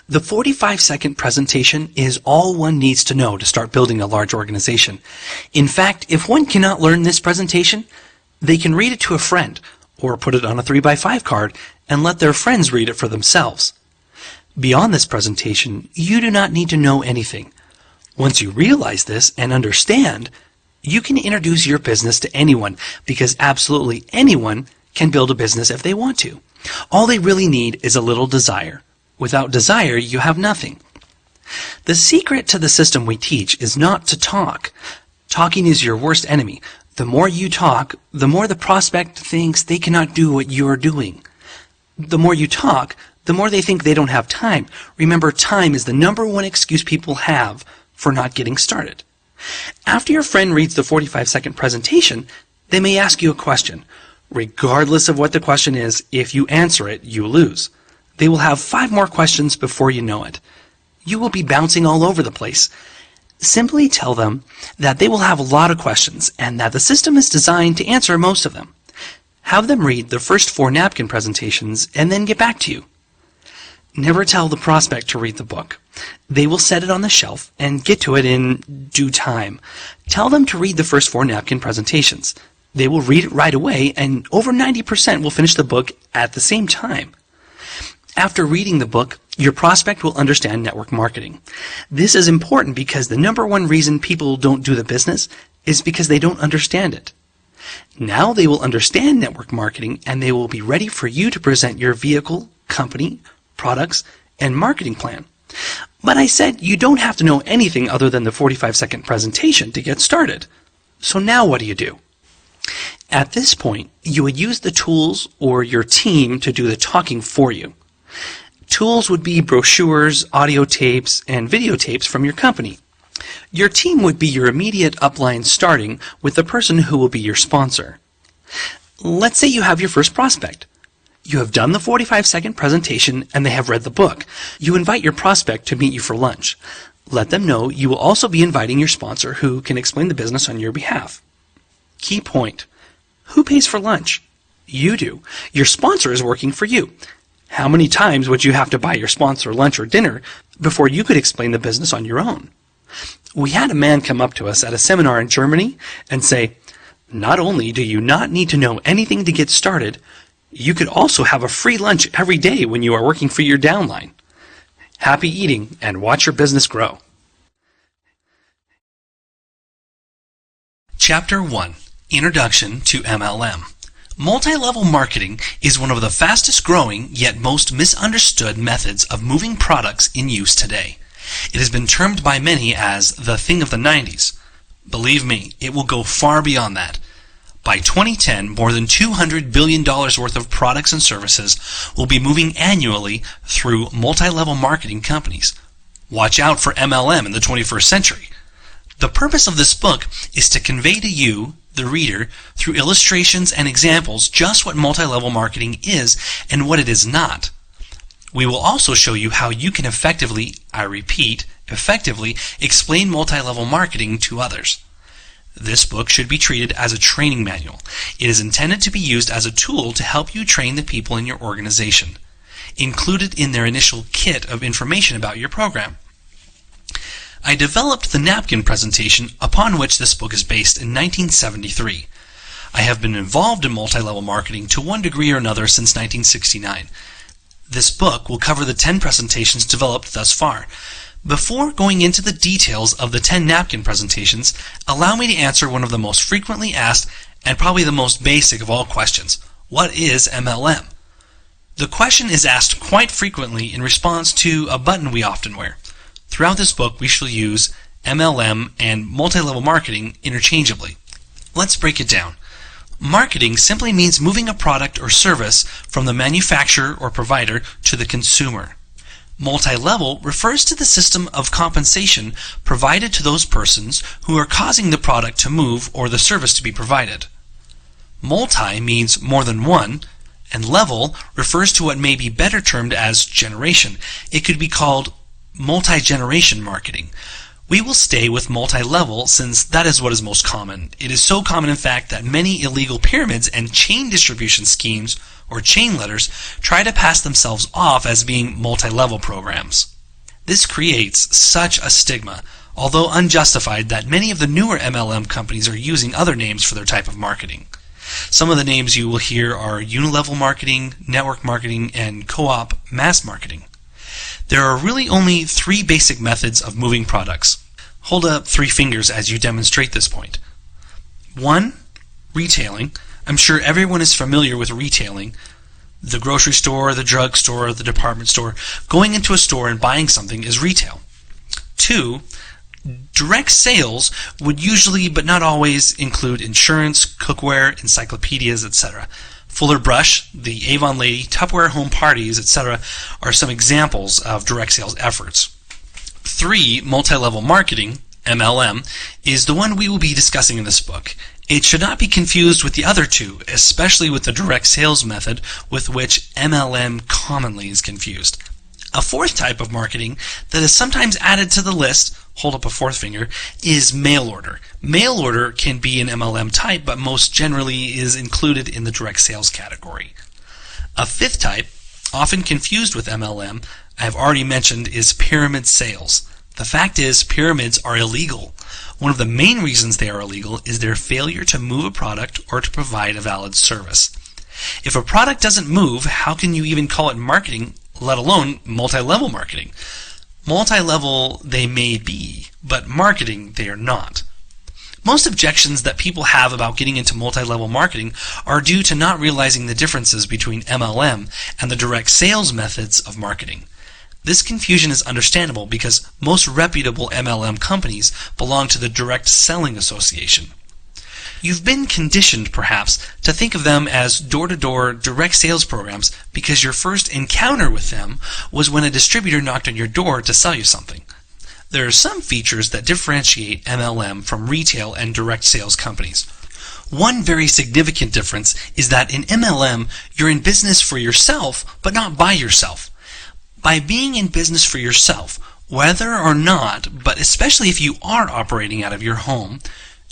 The 45-second presentation is all one needs to know to start building a large organization. In fact, if one cannot learn this presentation, they can read it to a friend or put it on a 3x5 card and let their friends read it for themselves. Beyond this presentation, you do not need to know anything. Once you realize this and understand, you can introduce your business to anyone because absolutely anyone can build a business if they want to. All they really need is a little desire. Without desire, you have nothing. The secret to the system we teach is not to talk. Talking is your worst enemy. The more you talk, the more the prospect thinks they cannot do what you are doing. The more you talk, the more they think they don't have time. Remember, time is the #1 excuse people have for not getting started. After your friend reads the 45-second presentation, they may ask you a question. Regardless of what the question is, if you answer it, you lose. They will have 5 more questions before you know it. You will be bouncing all over the place. Simply tell them that they will have a lot of questions and that the system is designed to answer most of them. Have them read the first 4 napkin presentations and then get back to you. Never tell the prospect to read the book. They will set it on the shelf and get to it in due time. Tell them to read the first 4 napkin presentations. They will read it right away, and over 90% will finish the book at the same time. After reading the book, your prospect will understand network marketing. This is important because the #1 reason people don't do the business is because they don't understand it. Now they will understand network marketing, and they will be ready for you to present your vehicle, company, products, and marketing plan. But I said you don't have to know anything other than the 45-second presentation to get started. So now what do? At this point, you would use the tools or your team to do the talking for you. Tools would be brochures, audio tapes, and videotapes from your company. Your team would be your immediate upline, starting with the person who will be your sponsor. Let's say you have your first prospect. You have done the 45-second presentation and they have read the book. You invite your prospect to meet you for lunch. Let them know you will also be inviting your sponsor who can explain the business on your behalf. Key point. Who pays for lunch? You do. Your sponsor is working for you. How many times would you have to buy your sponsor lunch or dinner before you could explain the business on your own? We had a man come up to us at a seminar in Germany and say, not only do you not need to know anything to get started, you could also have a free lunch every day when you are working for your downline. Happy eating and watch your business grow. Chapter 1. Introduction to MLM. Multi-level marketing is one of the fastest growing yet most misunderstood methods of moving products in use today. It has been termed by many as the thing of the 90s. Believe me, it will go far beyond that. By 2010, more than $200 billion worth of products and services will be moving annually through multi-level marketing companies. Watch out for MLM in the 21st century. The purpose of this book is to convey to you, the reader, through illustrations and examples just what multi-level marketing is and what it is not. We will also show you how you can effectively, I repeat, effectively explain multi-level marketing to others. This book should be treated as a training manual. It is intended to be used as a tool to help you train the people in your organization, included in their initial kit of information about your program. I developed the napkin presentation upon which this book is based in 1973. I have been involved in multi-level marketing to one degree or another since 1969. This book will cover the 10 presentations developed thus far. Before going into the details of the 10 napkin presentations, allow me to answer one of the most frequently asked and probably the most basic of all questions. What is MLM? The question is asked quite frequently in response to a button we often wear. Throughout this book, we shall use MLM and multi-level marketing interchangeably. Let's break it down. Marketing simply means moving a product or service from the manufacturer or provider to the consumer. Multi-level refers to the system of compensation provided to those persons who are causing the product to move or the service to be provided. Multi means more than one, and level refers to what may be better termed as generation. It could be called multi-generation marketing. We will stay with multi-level since that is what is most common. It is so common, in fact, that many illegal pyramids and chain distribution schemes, or chain letters, try to pass themselves off as being multi-level programs. This creates such a stigma, although unjustified, that many of the newer MLM companies are using other names for their type of marketing. Some of the names you will hear are unilevel marketing, network marketing, and co-op mass marketing. There are really only 3 basic methods of moving products. Hold up 3 fingers as you demonstrate this point. 1. Retailing. I'm sure everyone is familiar with retailing. The grocery store, the drugstore, the department store. Going into a store and buying something is retail. 2. Direct sales would usually, but not always, include insurance, cookware, encyclopedias, etc. Fuller Brush, the Avon Lady, Tupperware Home Parties, etc. are some examples of direct sales efforts. 3. Multi-level marketing, MLM, is the one we will be discussing in this book. It should not be confused with the other 2, especially with the direct sales method with which MLM commonly is confused. A 4th type of marketing that is sometimes added to the list, hold up a 4th finger, is mail order. Mail order can be an MLM type, but most generally is included in the direct sales category. A 5th type, often confused with MLM, I have already mentioned, is pyramid sales. The fact is, pyramids are illegal. One of the main reasons they are illegal is their failure to move a product or to provide a valid service. If a product doesn't move, how can you even call it marketing, let alone multi-level marketing? Multi-level they may be, but marketing they are not. Most objections that people have about getting into multi-level marketing are due to not realizing the differences between MLM and the direct sales methods of marketing. This confusion is understandable because most reputable MLM companies belong to the Direct Selling Association. You've been conditioned, perhaps, to think of them as door-to-door direct sales programs because your first encounter with them was when a distributor knocked on your door to sell you something. There are some features that differentiate MLM from retail and direct sales companies. One very significant difference is that in MLM, you're in business for yourself, but not by yourself. By being in business for yourself, whether or not, but especially if you are operating out of your home,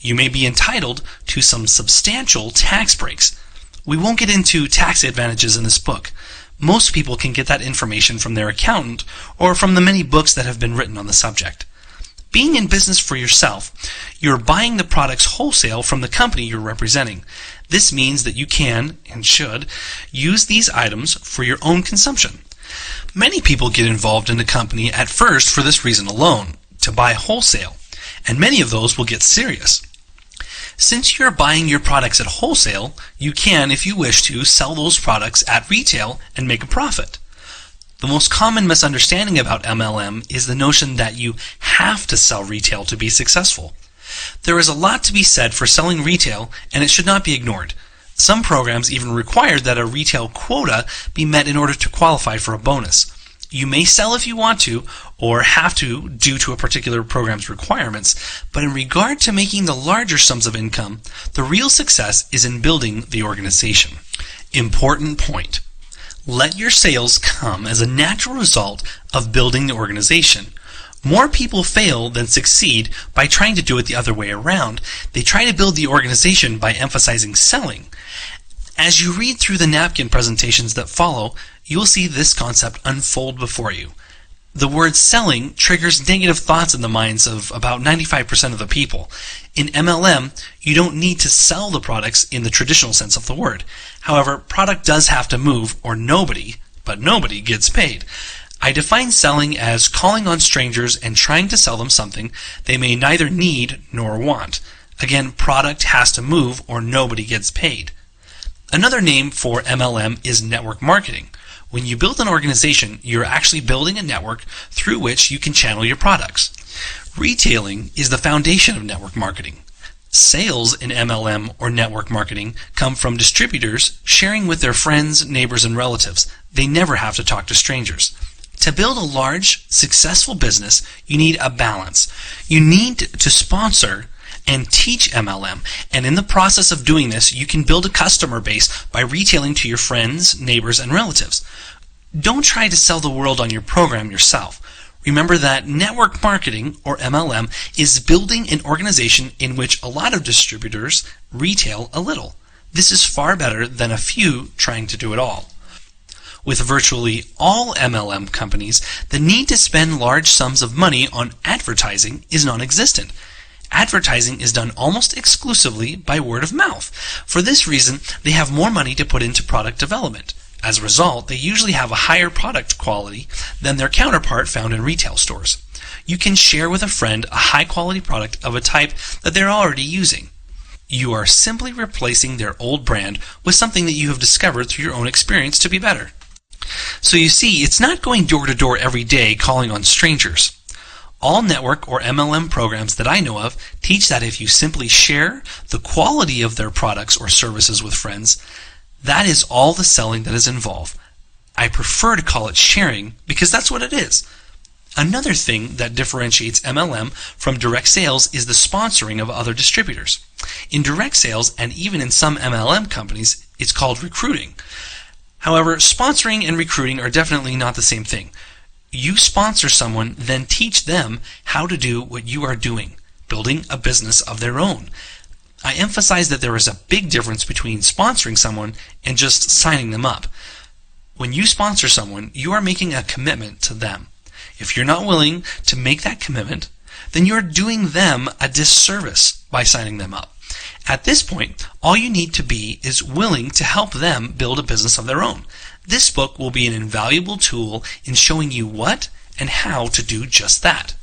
you may be entitled to some substantial tax breaks. We won't get into tax advantages in this book. Most people can get that information from their accountant or from the many books that have been written on the subject. Being in business for yourself, you're buying the products wholesale from the company you're representing. This means that you can, and should, use these items for your own consumption. Many people get involved in a company at first for this reason alone, to buy wholesale, and many of those will get serious. Since you're buying your products at wholesale, you can, if you wish to, sell those products at retail and make a profit. The most common misunderstanding about MLM is the notion that you have to sell retail to be successful. There is a lot to be said for selling retail, and it should not be ignored. Some programs even require that a retail quota be met in order to qualify for a bonus. You may sell if you want to, or have to due to a particular program's requirements, but in regard to making the larger sums of income, the real success is in building the organization. Important point. Let your sales come as a natural result of building the organization. More people fail than succeed by trying to do it the other way around. They try to build the organization by emphasizing selling. As you read through the napkin presentations that follow, you will see this concept unfold before you. The word selling triggers negative thoughts in the minds of about 95% of the people. In MLM, you don't need to sell the products in the traditional sense of the word. However, product does have to move, or nobody gets paid. I define selling as calling on strangers and trying to sell them something they may neither need nor want. Again, product has to move or nobody gets paid. Another name for MLM is network marketing. When you build an organization, you're actually building a network through which you can channel your products. Retailing is the foundation of network marketing. Sales in MLM or network marketing come from distributors sharing with their friends, neighbors, and relatives. They never have to talk to strangers. To build a large, successful business, you need a balance. You need to sponsor and teach MLM, and in the process of doing this, you can build a customer base by retailing to your friends, neighbors, and relatives. Don't try to sell the world on your program yourself. Remember that network marketing, or MLM, is building an organization in which a lot of distributors retail a little. This is far better than a few trying to do it all. With virtually all MLM companies, the need to spend large sums of money on advertising is non-existent. Advertising is done almost exclusively by word of mouth. For this reason, they have more money to put into product development. As a result, they usually have a higher product quality than their counterpart found in retail stores. You can share with a friend a high-quality product of a type that they're already using. You are simply replacing their old brand with something that you have discovered through your own experience to be better. So you see, it's not going door to door every day calling on strangers. All network or MLM programs that I know of teach that if you simply share the quality of their products or services with friends, that is all the selling that is involved. I prefer to call it sharing because that's what it is. Another thing that differentiates MLM from direct sales is the sponsoring of other distributors. In direct sales, and even in some MLM companies, it's called recruiting. However, sponsoring and recruiting are definitely not the same thing. You sponsor someone, then teach them how to do what you are doing, building a business of their own. I emphasize that there is a big difference between sponsoring someone and just signing them up. When you sponsor someone, you are making a commitment to them. If you're not willing to make that commitment, then you're doing them a disservice by signing them up. At this point, all you need to be is willing to help them build a business of their own. This book will be an invaluable tool in showing you what and how to do just that.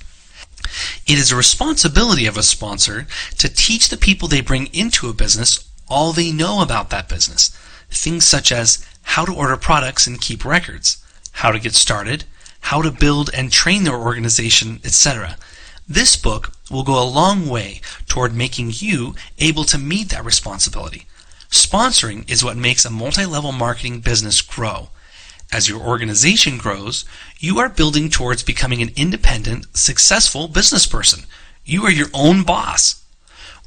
It is a responsibility of a sponsor to teach the people they bring into a business all they know about that business. Things such as how to order products and keep records, how to get started, how to build and train their organization, etc. This book will go a long way toward making you able to meet that responsibility. Sponsoring is what makes a multi-level marketing business grow. As your organization grows, you are building towards becoming an independent, successful business person. You are your own boss.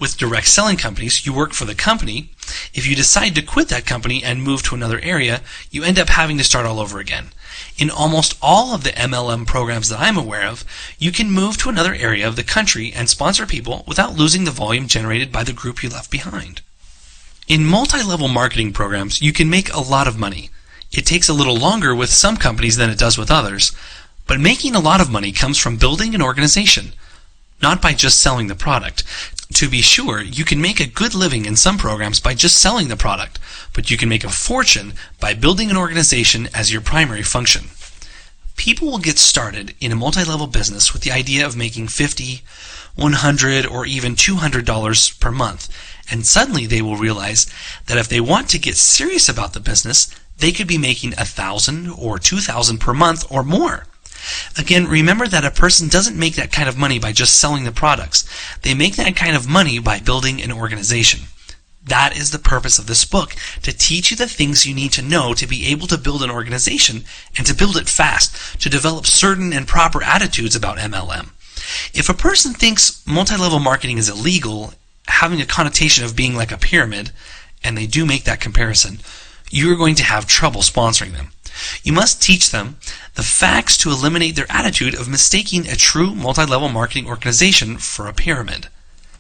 With direct selling companies, you work for the company. If you decide to quit that company and move to another area, you end up having to start all over again. In almost all of the MLM programs that I'm aware of, you can move to another area of the country and sponsor people without losing the volume generated by the group you left behind. In multi-level marketing programs, you can make a lot of money. It takes a little longer with some companies than it does with others, but making a lot of money comes from building an organization, not by just selling the product. To be sure, you can make a good living in some programs by just selling the product, but you can make a fortune by building an organization as your primary function. People will get started in a multi-level business with the idea of making $50, $100, or even $200 per month, and suddenly they will realize that if they want to get serious about the business, they could be making $1,000 or $2,000 per month or more. Again, remember that a person doesn't make that kind of money by just selling the products. They make that kind of money by building an organization. That is the purpose of this book, to teach you the things you need to know to be able to build an organization and to build it fast, to develop certain and proper attitudes about MLM. If a person thinks multi-level marketing is illegal, having a connotation of being like a pyramid, and they do make that comparison, you are going to have trouble sponsoring them. You must teach them the facts to eliminate their attitude of mistaking a true multi-level marketing organization for a pyramid.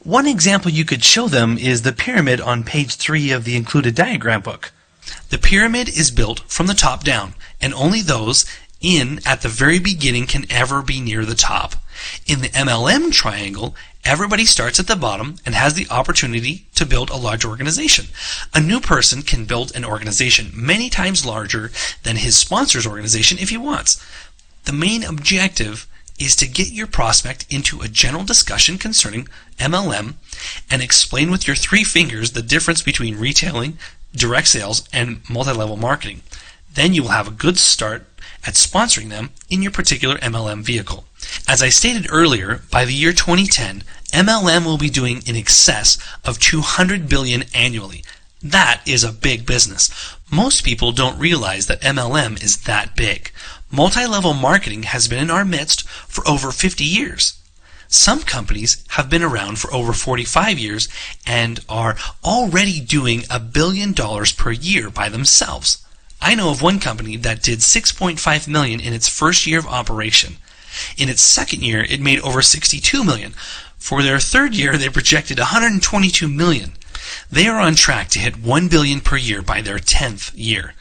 One example you could show them is the pyramid on page 3 of the included diagram book. The pyramid is built from the top down, and only those in at the very beginning can ever be near the top. In the MLM triangle, everybody starts at the bottom and has the opportunity to build a large organization. A new person can build an organization many times larger than his sponsor's organization if he wants. The main objective is to get your prospect into a general discussion concerning MLM and explain with your 3 fingers the difference between retailing, direct sales, and multi-level marketing. Then you will have a good start at sponsoring them in your particular MLM vehicle. As I stated earlier, by the year 2010, MLM will be doing in excess of $200 billion annually. That is a big business. Most people don't realize that MLM is that big. Multi-level marketing has been in our midst for over 50 years. Some companies have been around for over 45 years and are already doing $1 billion per year by themselves. I know of one company that did $6.5 million in its first year of operation. In its second year, it made over $62 million. For their third year, they projected $122 million. They are on track to hit $1 billion per year by their 10th year.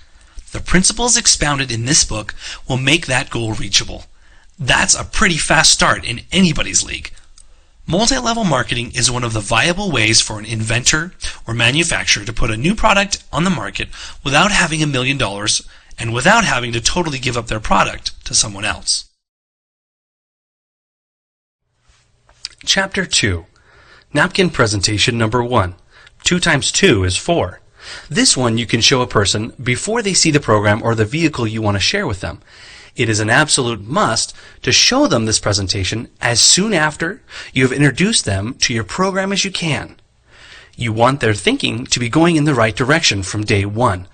The principles expounded in this book will make that goal reachable. That's a pretty fast start in anybody's league. Multi-level marketing is one of the viable ways for an inventor or manufacturer to put a new product on the market without having $1 million and without having to totally give up their product to someone else. Chapter 2. Napkin presentation number 1. 2 times 2 is 4. This one you can show a person before they see the program or the vehicle you want to share with them. It is an absolute must to show them this presentation as soon after you have introduced them to your program as you can. You want their thinking to be going in the right direction from day one.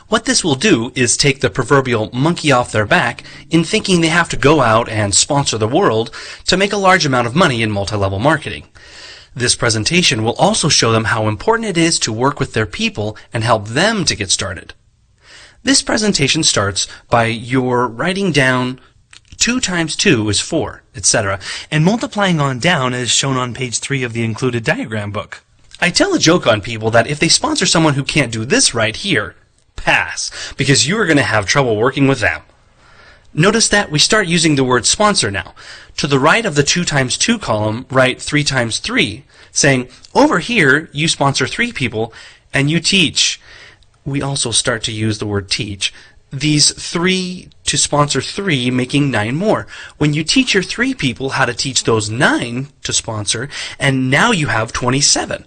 What this will do is take the proverbial monkey off their back in thinking they have to go out and sponsor the world to make a large amount of money in multi-level marketing. This presentation will also show them how important it is to work with their people and help them to get started. This presentation starts by your writing down 2 times 2 is 4, etc., and multiplying on down as shown on page 3 of the included diagram book. I tell a joke on people that if they sponsor someone who can't do this right here, pass, because you are going to have trouble working with them. Notice that we start using the word sponsor now. To the right of the 2 times 2 column, write 3 times 3, saying, over here you sponsor 3 people and you teach. We also start to use the word teach. These 3 to sponsor 3, making 9 more. When you teach your 3 people how to teach those 9 to sponsor, and now you have 27.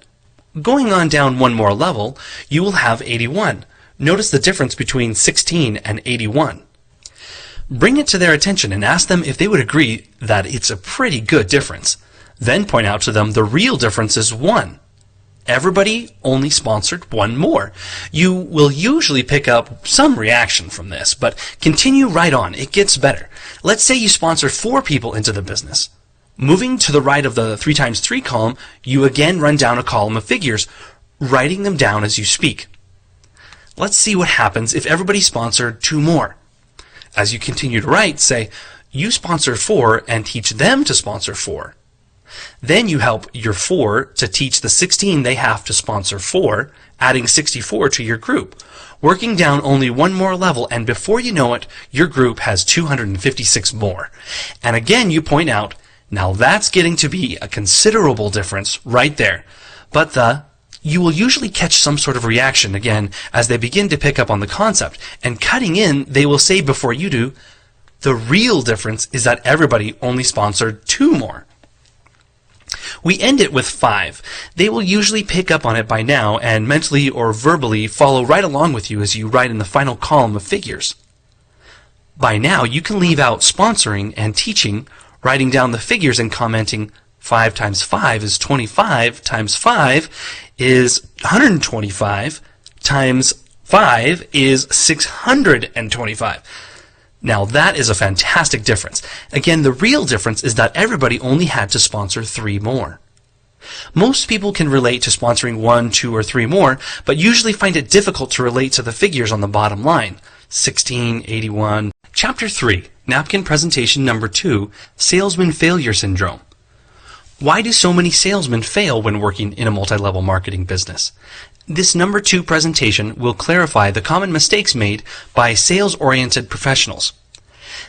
Going on down one more level, you will have 81. Notice the difference between 16 and 81. Bring it to their attention and ask them if they would agree that it's a pretty good difference. Then point out to them the real difference is 1. Everybody only sponsored 1 more. You will usually pick up some reaction from this, but continue right on. It gets better. Let's say you sponsor 4 people into the business. Moving to the right of the 3 times 3 column, you again run down a column of figures, writing them down as you speak. Let's see what happens if everybody sponsored 2 more. As you continue to write, say, you sponsor 4 and teach them to sponsor 4. Then you help your 4 to teach the 16 they have to sponsor 4, adding 64 to your group. Working down only 1 more level, and before you know it, your group has 256 more. And again you point out, now that's getting to be a considerable difference right there. But you will usually catch some sort of reaction again as they begin to pick up on the concept, and cutting in, they will say before you do, the real difference is that everybody only sponsored 2 more. We end it with 5. They will usually pick up on it by now and mentally or verbally follow right along with you as you write in the final column of figures. By now, you can leave out sponsoring and teaching, writing down the figures and commenting 5 times 5 is 25 times 5 is 125 times 5 is 625. Now that is a fantastic difference. Again, the real difference is that everybody only had to sponsor 3 more. Most people can relate to sponsoring 1, 2, or 3 more, but usually find it difficult to relate to the figures on the bottom line. 16, 81. Chapter 3, Napkin Presentation Number 2, Salesman Failure Syndrome. Why do so many salesmen fail when working in a multi-level marketing business? This number 2 presentation will clarify the common mistakes made by sales-oriented professionals.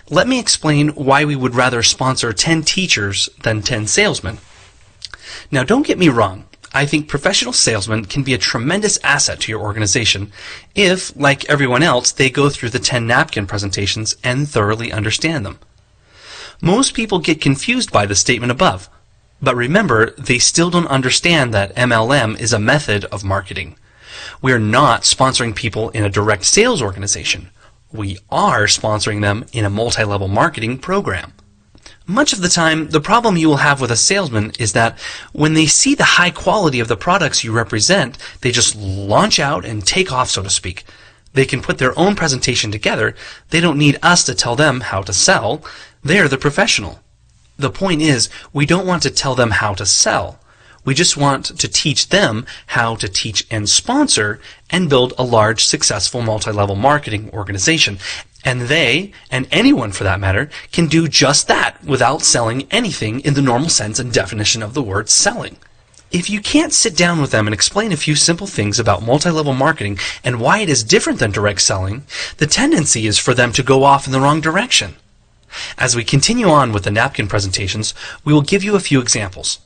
Let me explain why we would rather sponsor 10 teachers than 10 salesmen. Now, don't get me wrong. I think professional salesmen can be a tremendous asset to your organization if, like everyone else, they go through the 10 napkin presentations and thoroughly understand them. Most people get confused by the statement above. But remember, they still don't understand that MLM is a method of marketing. We are not sponsoring people in a direct sales organization. We are sponsoring them in a multi-level marketing program. Much of the time, the problem you will have with a salesman is that when they see the high quality of the products you represent, they just launch out and take off, so to speak. They can put their own presentation together. They don't need us to tell them how to sell. They're the professional. The point is, we don't want to tell them how to sell. We just want to teach them how to teach and sponsor and build a large, successful multi-level marketing organization. And they, and anyone for that matter, can do just that without selling anything in the normal sense and definition of the word selling. If you can't sit down with them and explain a few simple things about multi-level marketing and why it is different than direct selling, the tendency is for them to go off in the wrong direction. As we continue on with the napkin presentations, we will give you a few examples.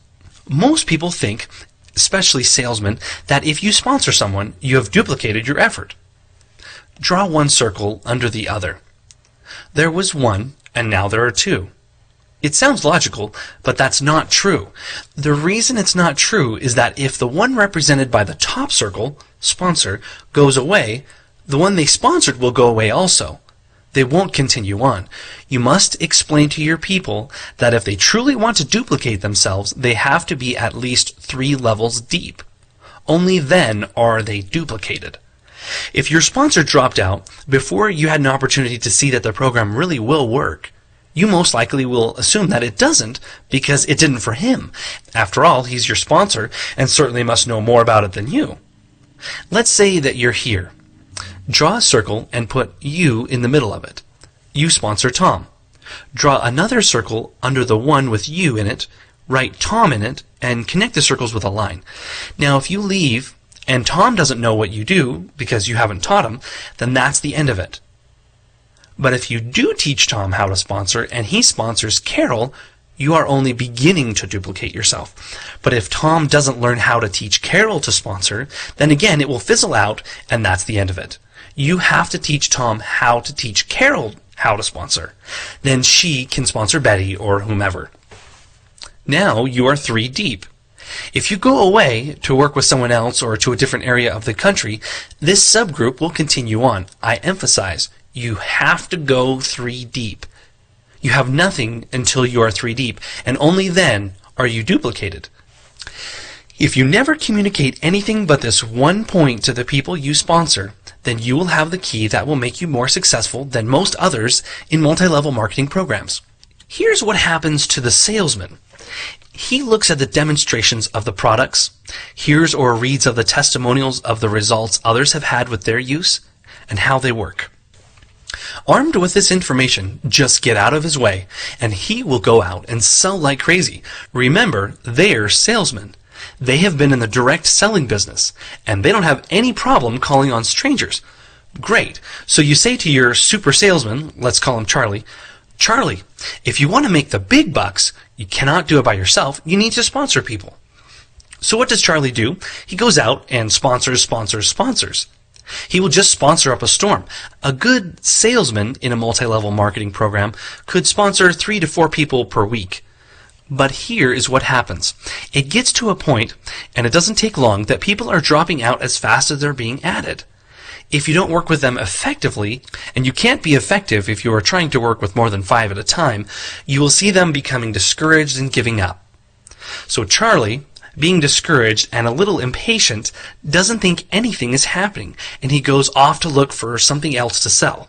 Most people think, especially salesmen, that if you sponsor someone, you have duplicated your effort. Draw one circle under the other. There was one, and now there are two. It sounds logical, but that's not true. The reason it's not true is that if the one represented by the top circle, sponsor, goes away, the one they sponsored will go away also. They won't continue on. You must explain to your people that if they truly want to duplicate themselves, they have to be at least 3 levels deep. Only then are they duplicated. If your sponsor dropped out before you had an opportunity to see that the program really will work, you most likely will assume that it doesn't because it didn't for him. After all, he's your sponsor and certainly must know more about it than you. Let's say that you're here. Draw a circle and put you in the middle of it. You sponsor Tom. Draw another circle under the one with you in it, write Tom in it, and connect the circles with a line. Now, if you leave and Tom doesn't know what you do because you haven't taught him, then that's the end of it. But if you do teach Tom how to sponsor and he sponsors Carol, you are only beginning to duplicate yourself. But if Tom doesn't learn how to teach Carol to sponsor, then again it will fizzle out and that's the end of it. You have to teach Tom how to teach Carol how to sponsor. Then she can sponsor Betty or whomever. Now you are 3 deep. If you go away to work with someone else or to a different area of the country, this subgroup will continue on. I emphasize, you have to go 3 deep. You have nothing until you are 3 deep, and only then are you duplicated. If you never communicate anything but this one point to the people you sponsor, then you will have the key that will make you more successful than most others in multi-level marketing programs. Here's what happens to the salesman. He looks at the demonstrations of the products, hears or reads of the testimonials of the results others have had with their use, and how they work. Armed with this information, just get out of his way, and he will go out and sell like crazy. Remember, they're salesmen. They have been in the direct selling business, and they don't have any problem calling on strangers. Great. So you say to your super salesman, let's call him Charlie, Charlie, if you want to make the big bucks, you cannot do it by yourself. You need to sponsor people. So what does Charlie do? He goes out and sponsors. He will just sponsor up a storm. A good salesman in a multi-level marketing program could sponsor 3 to 4 people per week. But here is what happens. It gets to a point, and it doesn't take long, that people are dropping out as fast as they're being added. If you don't work with them effectively, and you can't be effective if you are trying to work with more than 5 at a time, you will see them becoming discouraged and giving up. So Charlie, being discouraged and a little impatient, doesn't think anything is happening, and he goes off to look for something else to sell.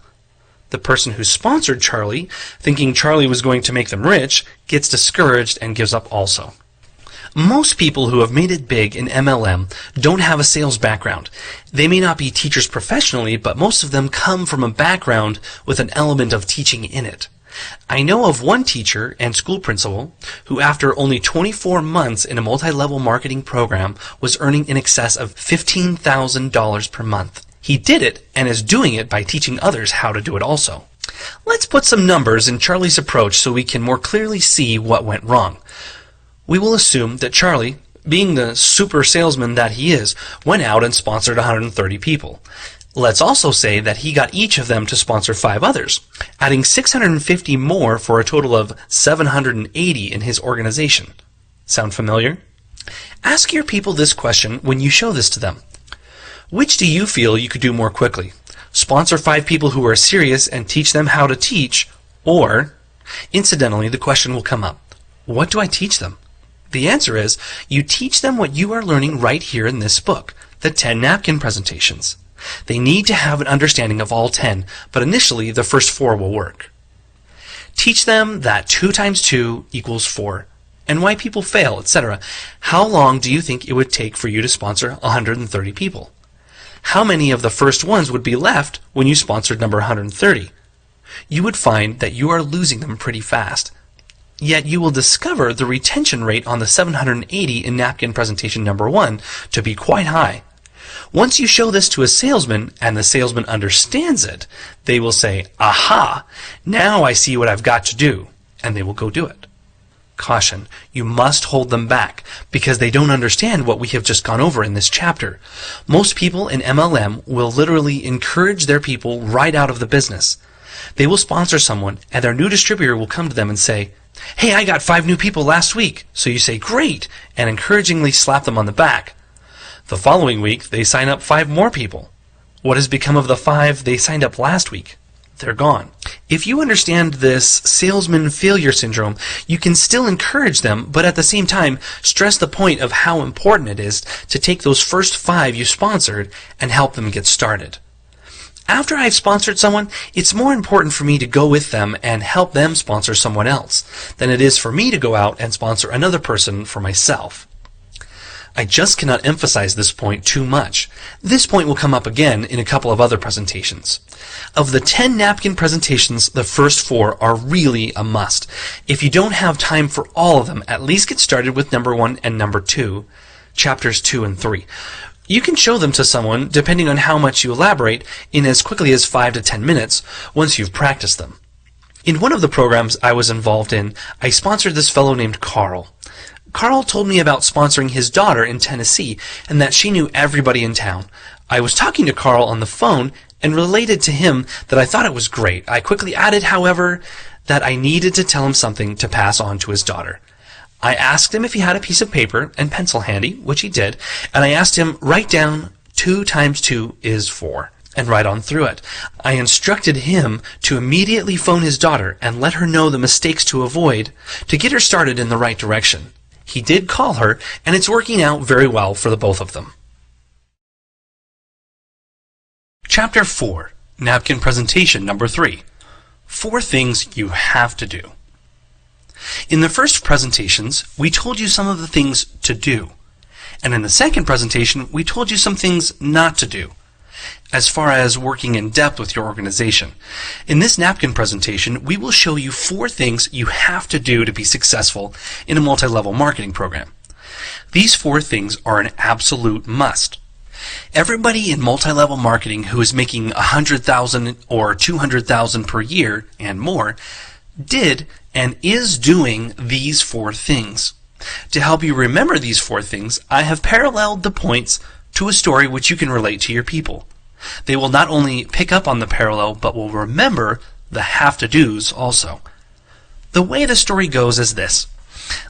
The person who sponsored Charlie, thinking Charlie was going to make them rich, gets discouraged and gives up also. Most people who have made it big in MLM don't have a sales background. They may not be teachers professionally, but most of them come from a background with an element of teaching in it. I know of one teacher and school principal who, after only 24 months in a multi-level marketing program, was earning in excess of $15,000 per month. He did it and is doing it by teaching others how to do it also. Let's put some numbers in Charlie's approach so we can more clearly see what went wrong. We will assume that Charlie, being the super salesman that he is, went out and sponsored 130 people. Let's also say that he got each of them to sponsor 5 others, adding 650 more for a total of 780 in his organization. Sound familiar? Ask your people this question when you show this to them. Which do you feel you could do more quickly? Sponsor 5 people who are serious and teach them how to teach, or, incidentally, the question will come up, what do I teach them? The answer is, you teach them what you are learning right here in this book, the 10 napkin presentations. They need to have an understanding of all 10, but initially the first 4 will work. Teach them that 2 times 2 equals 4, and why people fail, etc. How long do you think it would take for you to sponsor 130 people? How many of the first ones would be left when you sponsored number 130? You would find that you are losing them pretty fast. Yet you will discover the retention rate on the 780 in napkin presentation number 1 to be quite high. Once you show this to a salesman and the salesman understands it, they will say, "Aha, now I see what I've got to do," and they will go do it. Caution, you must hold them back because they don't understand what we have just gone over in this chapter. Most people in MLM will literally encourage their people right out of the business. They will sponsor someone and their new distributor will come to them and say, "Hey, I got 5 new people last week." So you say, "Great," and encouragingly slap them on the back. The following week, they sign up 5 more people. What has become of the 5 they signed up last week? They're gone. If you understand this salesman failure syndrome, you can still encourage them, but at the same time, stress the point of how important it is to take those first 5 you sponsored and help them get started. After I've sponsored someone, it's more important for me to go with them and help them sponsor someone else than it is for me to go out and sponsor another person for myself. I just cannot emphasize this point too much. This point will come up again in a couple of other presentations. Of the 10 napkin presentations, the first 4 are really a must. If you don't have time for all of them, at least get started with number 1 and number 2, chapters 2 and 3. You can show them to someone, depending on how much you elaborate, in as quickly as 5 to 10 minutes once you've practiced them. In one of the programs I was involved in, I sponsored this fellow named Carl. Carl told me about sponsoring his daughter in Tennessee and that she knew everybody in town. I was talking to Carl on the phone and related to him that I thought it was great. I quickly added, however, that I needed to tell him something to pass on to his daughter. I asked him if he had a piece of paper and pencil handy, which he did, and I asked him, write down 2 times 2 is 4, and write on through it. I instructed him to immediately phone his daughter and let her know the mistakes to avoid to get her started in the right direction. He did call her, and it's working out very well for the both of them. Chapter 4, Napkin Presentation Number 3. 4 things you have to do. In the first presentations, we told you some of the things to do. And in the second presentation, we told you some things not to do, as far as working in depth with your organization. In this napkin presentation, we will show you 4 things you have to do to be successful in a multi-level marketing program. These 4 things are an absolute must. Everybody in multi-level marketing who is making $100,000 or $200,000 per year and more did and is doing these 4 things. To help you remember these 4 things, I have paralleled the points to a story which you can relate to your people. They will not only pick up on the parallel, but will remember the have-to-dos also. The way the story goes is this.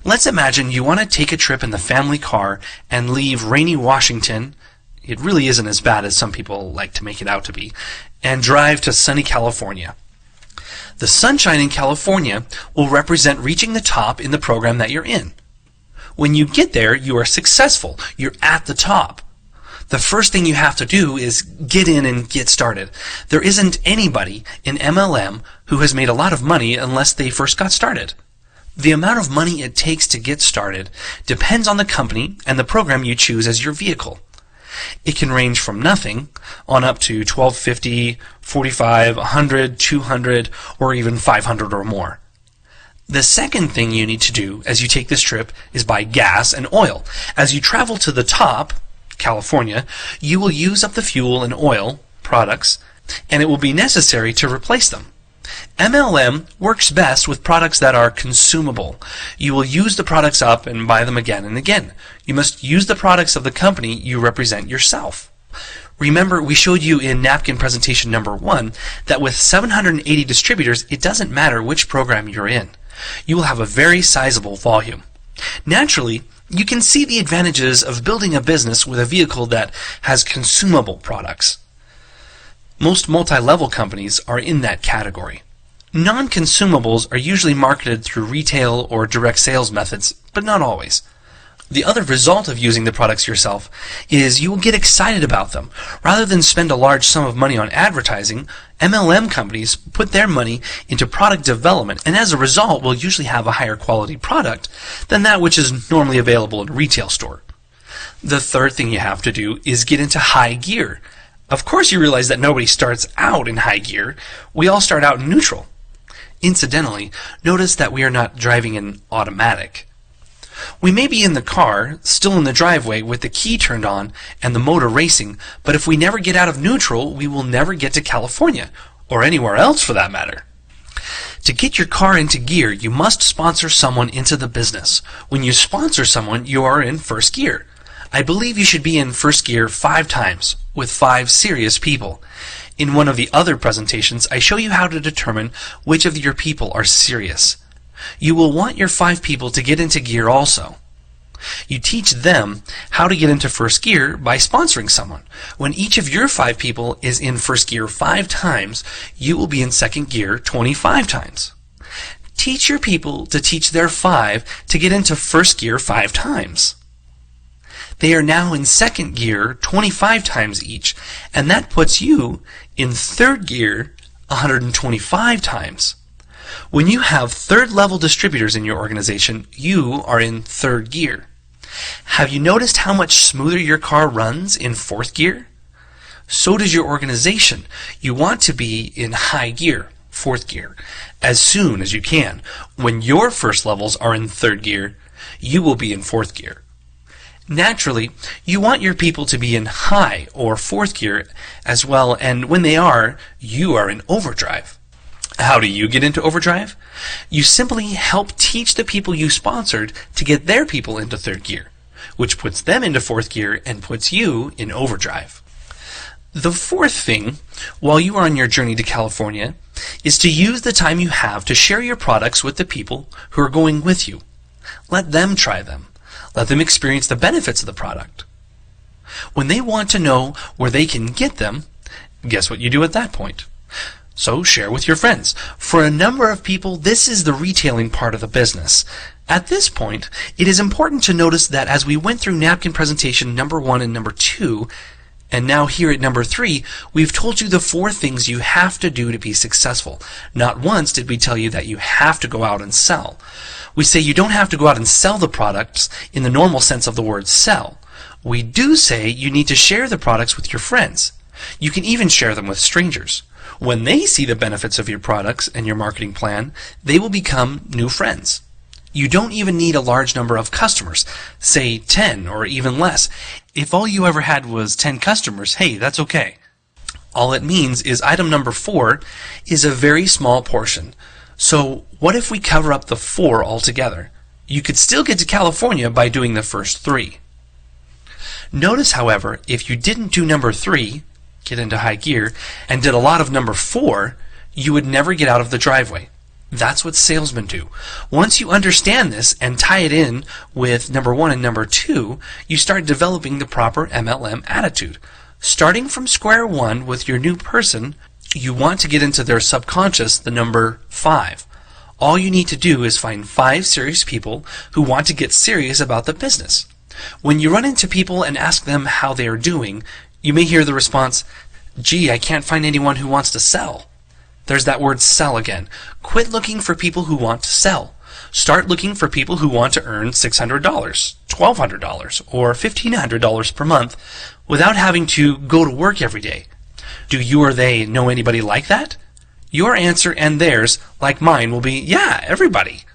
Let's imagine you want to take a trip in the family car and leave rainy Washington, it really isn't as bad as some people like to make it out to be, and drive to sunny California. The sunshine in California will represent reaching the top in the program that you're in. When you get there, you are successful. You're at the top. The first thing you have to do is get in and get started. There isn't anybody in MLM who has made a lot of money unless they first got started. The amount of money it takes to get started depends on the company and the program you choose as your vehicle. It can range from nothing on up to $1,250, $45, $100, $200, or even $500 or more. The second thing you need to do as you take this trip is buy gas and oil. As you travel to the top, California, you will use up the fuel and oil products, and it will be necessary to replace them. MLM works best with products that are consumable. You will use the products up and buy them again and again. You must use the products of the company you represent yourself. Remember, we showed you in napkin presentation number 1 that with 780 distributors, it doesn't matter which program you're in. You will have a very sizable volume. Naturally, you can see the advantages of building a business with a vehicle that has consumable products. Most multi-level companies are in that category. Non-consumables are usually marketed through retail or direct sales methods, but not always. The other result of using the products yourself is you will get excited about them. Rather than spend a large sum of money on advertising, MLM companies put their money into product development and as a result will usually have a higher quality product than that which is normally available in a retail store. The third thing you have to do is get into high gear. Of course you realize that nobody starts out in high gear. We all start out in neutral. Incidentally, notice that we are not driving an automatic. We may be in the car, still in the driveway with the key turned on and the motor racing, but if we never get out of neutral, we will never get to California, or anywhere else for that matter. To get your car into gear, you must sponsor someone into the business. When you sponsor someone, you are in first gear. I believe you should be in first gear 5 times, with 5 serious people. In one of the other presentations, I show you how to determine which of your people are serious. You will want your 5 people to get into gear also. You teach them how to get into first gear by sponsoring someone. When each of your 5 people is in first gear 5 times, you will be in second gear 25 times. Teach your people to teach their 5 to get into first gear 5 times. They are now in second gear 25 times each, and that puts you in third gear 125 times. When you have third level distributors in your organization, you are in third gear. Have you noticed how much smoother your car runs in fourth gear? So does your organization. You want to be in high gear, fourth gear, as soon as you can. When your first levels are in third gear, you will be in fourth gear. Naturally, you want your people to be in high or fourth gear as well, and when they are, you are in overdrive. How do you get into overdrive? You simply help teach the people you sponsored to get their people into third gear, which puts them into fourth gear and puts you in overdrive. The fourth thing, while you are on your journey to California, is to use the time you have to share your products with the people who are going with you. Let them try them. Let them experience the benefits of the product. When they want to know where they can get them, guess what you do at that point? So share with your friends. For a number of people, this is the retailing part of the business. At this point, it is important to notice that as we went through napkin presentation number 1 and number 2, and now here at number 3, we've told you the 4 things you have to do to be successful. Not once did we tell you that you have to go out and sell. We say you don't have to go out and sell the products in the normal sense of the word sell. We do say you need to share the products with your friends. You can even share them with strangers. When they see the benefits of your products and your marketing plan, they will become new friends. You don't even need a large number of customers, say 10 or even less. If all you ever had was 10 customers, hey, that's okay. All it means is item number 4 is a very small portion. So what if we cover up the 4 altogether? You could still get to California by doing the first 3. Notice, however, if you didn't do number 3, get into high gear, and did a lot of number 4, you would never get out of the driveway. That's what salesmen do. Once you understand this and tie it in with number 1 and number 2, you start developing the proper MLM attitude. Starting from square one with your new person, you want to get into their subconscious the number 5. All you need to do is find 5 serious people who want to get serious about the business. When you run into people and ask them how they are doing, you may hear the response, "Gee, I can't find anyone who wants to sell." There's that word sell again. Quit looking for people who want to sell. Start looking for people who want to earn $600, $1,200, or $1,500 per month without having to go to work every day. Do you or they know anybody like that? Your answer and theirs, like mine, will be, yeah, everybody.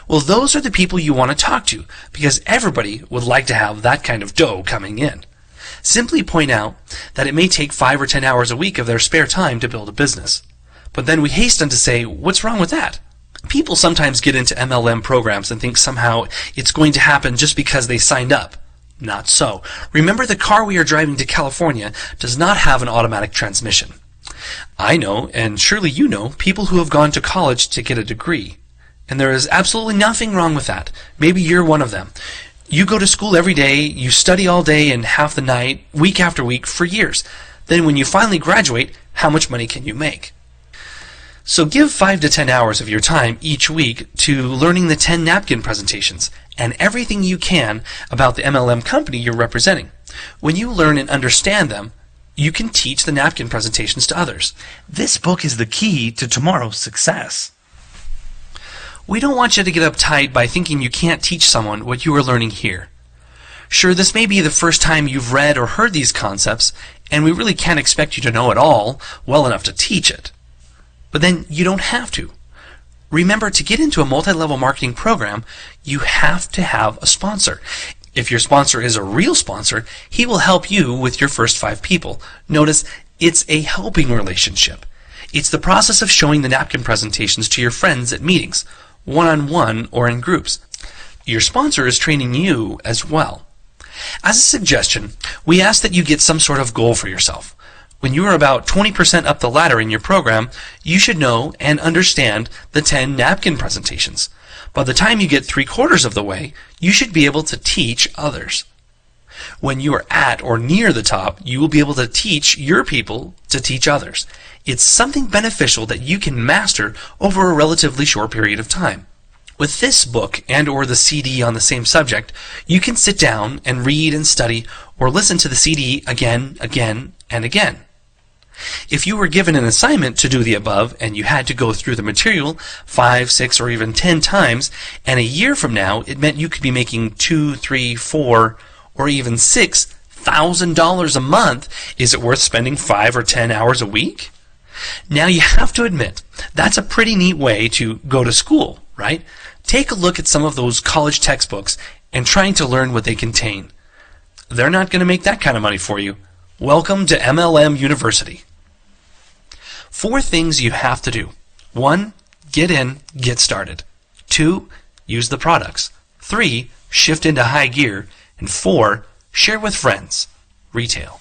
Well, those are the people you want to talk to, because everybody would like to have that kind of dough coming in. Simply point out that it may take 5 or 10 hours a week of their spare time to build a business. But then we hasten to say, what's wrong with that? People sometimes get into MLM programs and think somehow it's going to happen just because they signed up. Not so. Remember, the car we are driving to California does not have an automatic transmission. I know, and surely you know, people who have gone to college to get a degree. And there is absolutely nothing wrong with that. Maybe you're one of them. You go to school every day, you study all day and half the night, week after week, for years. Then when you finally graduate, how much money can you make? So give 5 to 10 hours of your time each week to learning the 10 napkin presentations and everything you can about the MLM company you're representing. When you learn and understand them, you can teach the napkin presentations to others. This book is the key to tomorrow's success. We don't want you to get uptight by thinking you can't teach someone what you are learning here. Sure, this may be the first time you've read or heard these concepts, and we really can't expect you to know it all well enough to teach it. But then you don't have to. Remember, to get into a multi-level marketing program, you have to have a sponsor. If your sponsor is a real sponsor, he will help you with your first 5 people. Notice, it's a helping relationship. It's the process of showing the napkin presentations to your friends at meetings, one-on-one or in groups. Your sponsor is training you as well. As a suggestion, we ask that you get some sort of goal for yourself. When you are about 20% up the ladder in your program, you should know and understand the 10 napkin presentations. By the time you get 3/4 of the way, you should be able to teach others. When you are at or near the top, you will be able to teach your people to teach others. It's something beneficial that you can master over a relatively short period of time. With this book and or the CD on the same subject, you can sit down and read and study or listen to the CD again, and again. If you were given an assignment to do the above and you had to go through the material 5, 6, or even 10 times, and a year from now it meant you could be making $2, $3, $4, or even $6,000 a month, is it worth spending 5 or 10 hours a week? Now you have to admit, that's a pretty neat way to go to school, right? Take a look at some of those college textbooks and trying to learn what they contain. They're not going to make that kind of money for you. Welcome to MLM University. 4 things you have to do. 1. Get in, get started. 2. Use the products. 3. Shift into high gear. And 4. Share with friends. Retail.